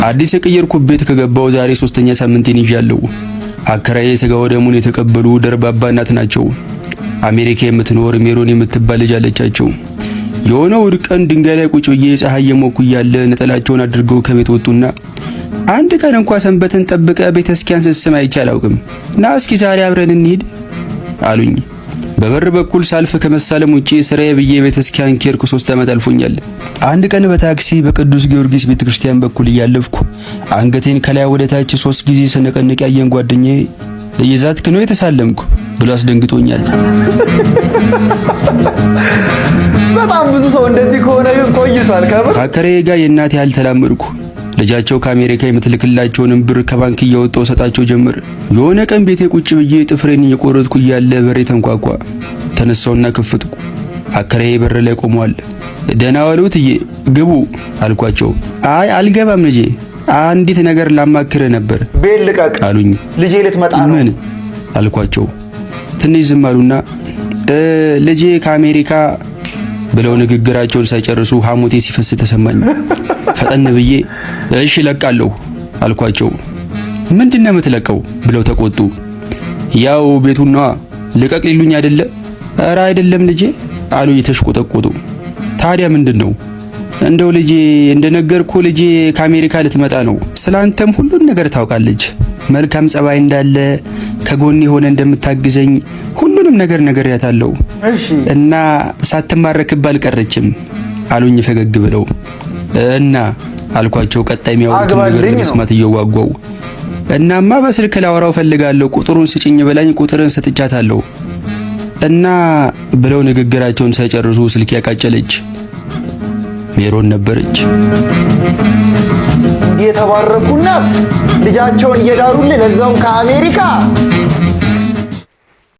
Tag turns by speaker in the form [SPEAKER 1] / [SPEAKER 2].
[SPEAKER 1] አዲስ የቀየርኩት ቤት ከገባው ዛሬ 3ኛ ሳምንቴን ይዣለሁ። አከራዬ ስጋው ደሙን የተቀበሉ ደርባባ እናት ናቸው። አሜሪካ የምትኖር ሜሮን የምትባል ልጅ አለቻቸው። የሆነ እሑድ ቀን ድንጋይ ላይ ቁጭ ብዬ ፀሐይ የሞኩ እያለ ነጠላቸውን አድርገው ከቤት ወጡና አንድ ቀን እንኳን ሰንበትን ጠብቀ ቤተክርስቲያን ስትስም አይቼ አላውቅም እና እስኪ ዛሬ አብረን እንሂድ አሉኝ። በበር በኩል ሳልፍ ከመሳለም ውጪ ስራዬ ብዬ ቤተክርስቲያን ኬርኩ 3 ዓመት አልፎኛል። አንድ ቀን በታክሲ በቅዱስ ጊዮርጊስ ቤተክርስቲያን በኩል እያለፍኩ አንገቴን ከላይ ወደ ታች 3 ጊዜ ስነቀንቅ ያየን ጓደኛዬ እየዛትክ ነው የተሳለምኩ ብሎ አስደንግጦኛል።
[SPEAKER 2] በጣም ብዙ ሰው እንደዚህ ከሆነ ቆይቷል።
[SPEAKER 1] ከአከራዬ ጋር የእናቴ ያህል ተላመድኩ። ልጃቸው ከአሜሪካ የምትልክላቸውን ብር ከባንክ እያወጣው ሰጣቸው ጀመር። የሆነ ቀን ቤቴ ቁጭ ብዬ ጥፍሬን እየቆረጥኩ እያለ በሬ ተንኳኳ። ተነሳውና ከፈትኩ። አከራዬ በር ላይ ቆሟል። ደህና ዋሉ እትዬ ግቡ አልኳቸው። አይ አልገባም ልጄ አንዲት ነገር ላማክር ነበር
[SPEAKER 2] ቤል ልቀቅ
[SPEAKER 1] አሉኝ።
[SPEAKER 2] ልጄ ልትመጣ ነው
[SPEAKER 1] ምን አልኳቸው። ትንሽ ዝም አሉና ልጄ ከአሜሪካ ብለው ንግግራቸውን ሳይጨርሱ ሐሞቴ ሲፈስ ተሰማኝ። ፈጠን ብዬ እሺ ለቃለሁ አልኳቸው። ምንድነው የምትለቀው ብለው ተቆጡ። ያው ቤቱና ልቀቅ ሊሉኝ አይደለ? ኧረ አይደለም ልጄ አሉ እየተሽቆጠቆጡ። ታዲያ ምንድነው? እንደው ልጄ እንደነገርኩ ልጄ ከአሜሪካ ልትመጣ ነው። ስላንተም ሁሉን ነገር ታውቃለች። መልካም ጸባይ እንዳለ ከጎኔ ሆነ እንደምታግዘኝ ሁሉንም ነገር ነግሬያታለሁ እና ሳትማረክባ አልቀረችም አሉኝ ፈገግ ብለው። እና አልኳቸው ቀጣይ የሚያወሩት ነገር መስማት እየጓጓው። እናማ በስልክ ላወራው ፈልጋለሁ ቁጥሩን ስጭኝ ብላኝ ቁጥርን ሰጥቻታለሁ እና ብለው ንግግራቸውን ሳይጨርሱ ስልክ ያቃጨለች ሜሮን ነበረች።
[SPEAKER 2] የተባረኩ እናት ልጃቸውን እየዳሩልን ለዛውም ከአሜሪካ